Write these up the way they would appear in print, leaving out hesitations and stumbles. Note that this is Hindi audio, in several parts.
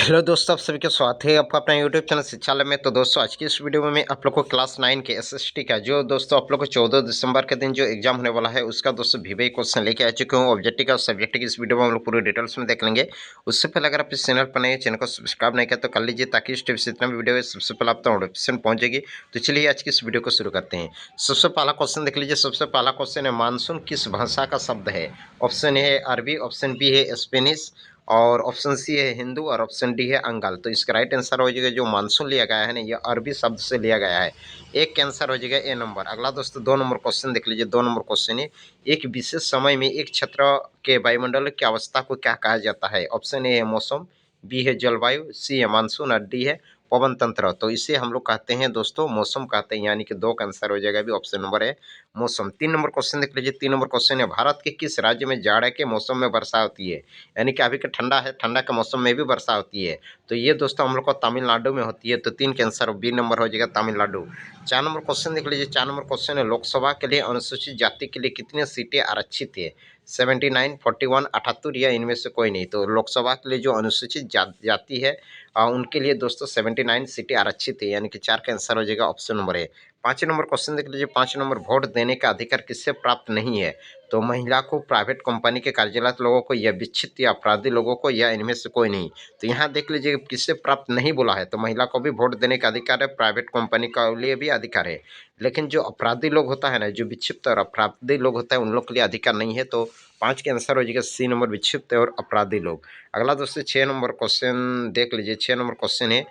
हेलो दोस्तों, आप सभी का स्वागत है आपका अपना यूट्यूब चैनल शिक्षालय में। तो दोस्तों, आज की इस वीडियो में मैं आप लोग को क्लास 9 के एसएसटी का जो दोस्तों आप लोग को 14 दिसंबर के दिन जो एग्जाम होने वाला है उसका दोस्तों वीवीआई क्वेश्चन लेके आ चुके हूँ। ऑब्जेक्टिव का और सब्जेक्टिव की इस वीडियो में हम लोग पूरे डिटेल्स में देख लेंगे। उससे पहले अगर आप इस चैनल पर नए चैनल को सब्सक्राइब नहीं किया तो कर लीजिए, ताकि इस टाइप से जितना भी वीडियो है सबसे पहले आप तक नोटिफिकेशन पहुंचेगी। तो चलिए आज की इस वीडियो को शुरू करते हैं। सबसे पहला क्वेश्चन देख लीजिए। सबसे पहला क्वेश्चन है, मानसून किस भाषा का शब्द है? ऑप्शन ए है अरबी, ऑप्शन बी है स्पेनिश, और ऑप्शन सी है हिंदू, और ऑप्शन डी है अंगाल। तो इसका राइट आंसर हो जाएगा, जो मानसून लिया गया है ना, यह अरबी शब्द से लिया गया है। एक का आंसर हो जाएगा ए नंबर। अगला दोस्तों 2 नंबर क्वेश्चन देख लीजिए। 2 नंबर क्वेश्चन है, एक विशेष समय में एक क्षेत्र के वायुमंडल की अवस्था को क्या कहा जाता है? ऑप्शन ए है मौसम, बी है जलवायु, सी है मानसून, और डी है पवन तंत्र। तो इसे हम लोग कहते हैं दोस्तों मौसम कहते हैं, यानी कि 2 का आंसर हो जाएगा भी ऑप्शन नंबर है मौसम। 3 नंबर क्वेश्चन देख लीजिए। 3 नंबर क्वेश्चन है, भारत के किस राज्य में जाड़े के मौसम में वर्षा होती है? यानी कि अभी का ठंडा है, ठंडा के मौसम में भी वर्षा होती है। तो ये दोस्तों हम लोग को तमिलनाडु में होती है। तो 3 के आंसर बी नंबर हो जाएगा तमिलनाडु। 4 नंबर क्वेश्चन देख लीजिए। 4 नंबर क्वेश्चन है, लोकसभा के लिए अनुसूचित जाति के लिए कितनी सीटें आरक्षित है? 79, 41, 78 या इनमें से कोई नहीं। तो लोकसभा के लिए जो अनुसूचित जाति है उनके लिए दोस्तों 79 सीटें आरक्षित है, यानी कि 4 का आंसर हो जाएगा ऑप्शन नंबर है। 5 नंबर क्वेश्चन देख लीजिए। 5 नंबर, वोट देने का अधिकार किससे प्राप्त नहीं है? तो महिला को, प्राइवेट कंपनी के कार्यरत लोगों को, या विक्षित या अपराधी लोगों को, या इनमें से कोई नहीं। तो यहाँ देख लीजिए किससे प्राप्त नहीं बोला है। तो महिला को भी वोट देने का अधिकार है, प्राइवेट कंपनी के लिए भी अधिकार है, लेकिन जो अपराधी लोग होता है ना, जो विक्षिप्त और अपराधी लोग होता है, उन लोग के लिए अधिकार नहीं है। तो 5 के आंसर हो जाएगा सी नंबर, विक्षिप्त और अपराधी लोग। अगला दोस्तों 6 नंबर क्वेश्चन देख लीजिए। 6 नंबर क्वेश्चन है,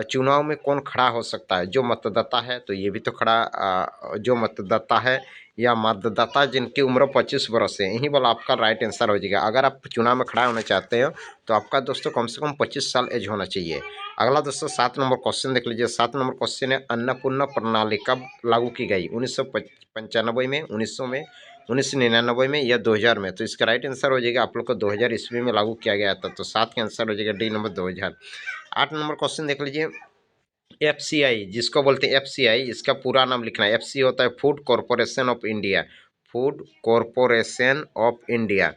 चुनाव में कौन खड़ा हो सकता है? जो मतदाता है, तो ये भी तो खड़ा जो मतदाता है या मतदाता जिनकी उम्र 25 वर्ष है, यही वाला आपका राइट आंसर हो जाएगा। अगर आप चुनाव में खड़ा होना चाहते हो तो आपका दोस्तों कम से कम 25 साल एज होना चाहिए। अगला दोस्तों 7 नंबर क्वेश्चन देख लीजिए। 7 नंबर क्वेश्चन है, अन्नपूर्णा प्रणाली कब लागू की गई? 1995 में, 1900 में, 1999 में, या 2000 में? तो इसका राइट आंसर हो जाएगा आप लोग को 2000 ईस्वी में लागू किया गया था। तो 7 का आंसर हो जाएगा डी नंबर 2000। 8 नंबर क्वेश्चन देख लीजिए। एफसीआई जिसको बोलते हैं, एफसीआई इसका पूरा नाम लिखना है। एफसी होता है food corporation of India, food corporation of India.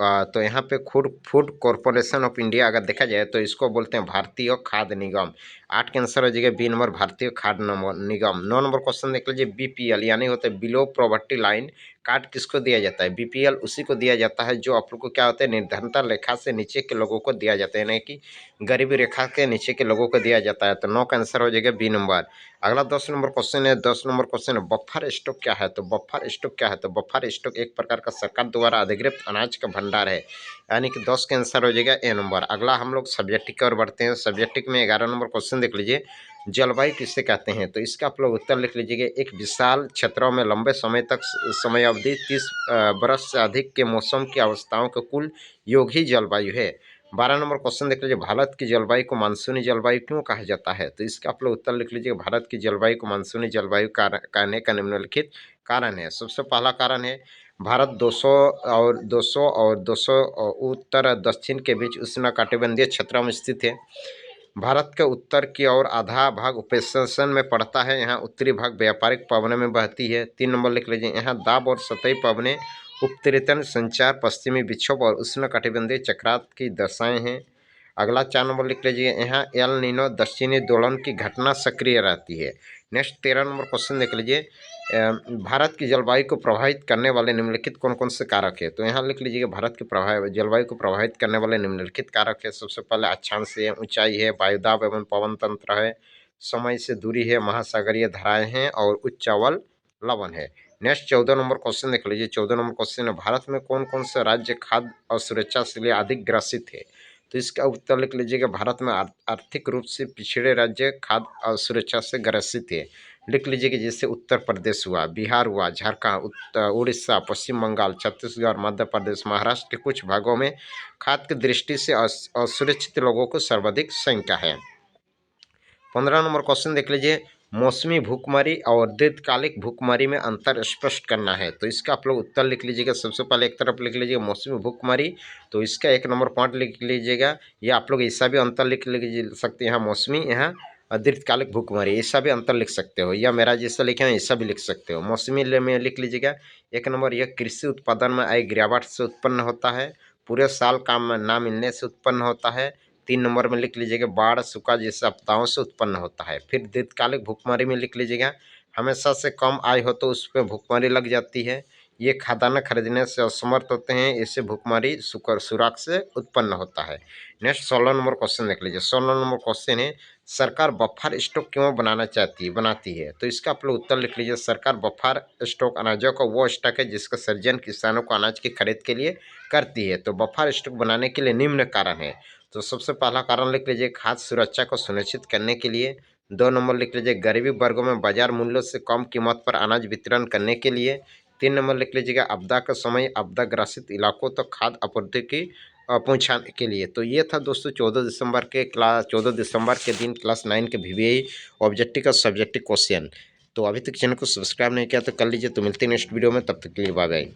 तो यहाँ पे food food corporation of India अगर देखा जाए तो इसको बोलते हैं भारतीय खाद्य निगम। 8 के आंसर हो जाएगा बी नंबर, भारतीय खाद्य निगम। 9 नंबर क्वेश्चन देख लीजिए। बीपीएल यानी होता है बिलो प्रॉवर्टी लाइन कार्ड किसको दिया जाता है? बीपीएल उसी को दिया जाता है जो आप लोग को क्या होता है, निर्धनता रेखा से नीचे के लोगों को दिया जाता है, यानी कि गरीबी रेखा के नीचे के लोगों को दिया जाता है। तो 9 का आंसर हो जाएगा बी नंबर। अगला 10 नंबर क्वेश्चन है। 10 नंबर क्वेश्चन है, बफर स्टॉक क्या है? तो बफर स्टॉक क्या है? तो बफर स्टॉक एक प्रकार का सरकार द्वारा अधिकृत अनाज का भंडार है, यानी कि 10 का आंसर हो जाएगा ए नंबर। अगला हम लोग सब्जेक्टिव की ओर बढ़ते हैं। सब्जेक्टिव में 11 नंबर क्वेश्चन देख लीजिए। जलवायु किसे कहते हैं? तो इसका आप लोग उत्तर लिख लीजिएगा। एक विशाल क्षेत्रों में लंबे समय तक समय अवधि 30 बरस से अधिक के मौसम की अवस्थाओं का कुल योग ही जलवायु है। 12 नंबर क्वेश्चन देख लीजिए। भारत की जलवायु को मानसूनी जलवायु क्यों कहा जाता है? तो इसका आप लोग उत्तर लिख लीजिएगा। भारत की जलवायु को मानसूनी जलवायु कहने का निम्नलिखित कारण है। सबसे पहला कारण है, भारत 200 उत्तर दक्षिण के बीच उष्णकटिबंधीय क्षेत्रों में स्थित है। भारत के उत्तर की ओर आधा भाग उपेक्षण में पड़ता है। यहाँ उत्तरी भाग व्यापारिक पवनों में बहती है। 3 नंबर लिख लीजिए। यहाँ दाब और सतही पवनें, उपतरीतन संचार, पश्चिमी विक्षोभ और उष्णकटिबंधीय चक्रात की दशाएं हैं। अगला 4 नंबर लिख लीजिए। यहाँ एल नीनो दक्षिणी दोलन की घटना सक्रिय रहती है। नेक्स्ट 13 नंबर क्वेश्चन देख लीजिए। भारत की जलवायु को प्रभावित करने वाले निम्नलिखित कौन कौन से कारक है? तो यहाँ लिख लीजिएगा, भारत की जलवायु को प्रभावित करने वाले निम्नलिखित कारक है। सबसे पहले अक्षांश है, ऊंचाई है, वायुदाब एवं पवन तंत्र है, समय से दूरी है, महासागरीय धाराएं हैं, और उच्च चावल लवण है। नेक्स्ट 14 नंबर क्वेश्चन देख लीजिए। 14 नंबर क्वेश्चन है, भारत में कौन कौन से राज्य खाद्य असुरक्षा से लिए अधिक ग्रसित है? तो इसका उत्तर लिख लीजिएगा। भारत में आर्थिक रूप से पिछड़े राज्य खाद्य असुरक्षा से ग्रसित है। लिख लीजिए कि जैसे उत्तर प्रदेश हुआ, बिहार हुआ, झारखंड, उड़ीसा, पश्चिम बंगाल, छत्तीसगढ़, मध्य प्रदेश, महाराष्ट्र के कुछ भागों में खाद्य की दृष्टि से असुरक्षित लोगों को सर्वाधिक संख्या है। 15 नंबर क्वेश्चन देख लीजिए। मौसमी भूखमरी और दीर्घकालिक भूखमरी में अंतर स्पष्ट करना है। तो इसका आप लोग उत्तर लिख लीजिएगा। सबसे पहले एक तरफ लिख लीजिएगा मौसमी भूखमरी, तो इसका 1 नंबर पॉइंट लिख लीजिएगा। या आप लोग ऐसा भी अंतर लिख सकते हैं, यहाँ मौसमी, यहाँ दीर्घकालिक भूखमरी, ऐसा भी अंतर लिख सकते हो, या मेरा जैसा लिखे हैं ऐसा भी लिख सकते हो। मौसमी में लिख लीजिएगा 1 नंबर, यह कृषि उत्पादन में आई गिरावट से उत्पन्न होता है, पूरे साल काम ना मिलने से उत्पन्न होता है, 3 नंबर में लिख लीजिएगा बाढ़ सूखा जैसे आपदाओं से उत्पन्न होता है। फिर दीर्घकालिक भुखमरी में लिख लीजिएगा हमेशा से कम आय हो तो उस पर भुखमरी लग जाती है। ये खाद्यान्न खरीदने से असमर्थ होते हैं, इससे भुखमरी सुराख से उत्पन्न होता है। नेक्स्ट 16 नंबर क्वेश्चन देख लीजिए। 16 नंबर क्वेश्चन है सरकार बफर स्टॉक क्यों बनाती है। तो इसका आप लोग उत्तर लिख लीजिए। सरकार बफर स्टॉक अनाजों का वो स्टॉक है जिसका सर्जन किसानों को अनाज की खरीद के लिए करती है। तो बफर स्टॉक बनाने के लिए निम्न कारण है। तो सबसे पहला कारण लिख लीजिए खाद्य सुरक्षा को सुनिश्चित करने के लिए। 2 नंबर लिख लीजिए गरीबी वर्गों में बाजार मूल्यों से कम कीमत पर अनाज वितरण करने के लिए। 3 नंबर लिख लीजिएगा आपदा का समय आपदा ग्रसित इलाकों तक खाद्य आपूर्ति की पहुँचाने के लिए। तो ये था दोस्तों 14 दिसंबर के दिन क्लास 9 के VVI ऑब्जेक्टिव का सब्जेक्टिव क्वेश्चन। तो अभी तक चैनल को सब्सक्राइब नहीं किया तो कर लीजिए। तो मिलते हैं नेक्स्ट वीडियो में, तब तक के लिए बाय बाय।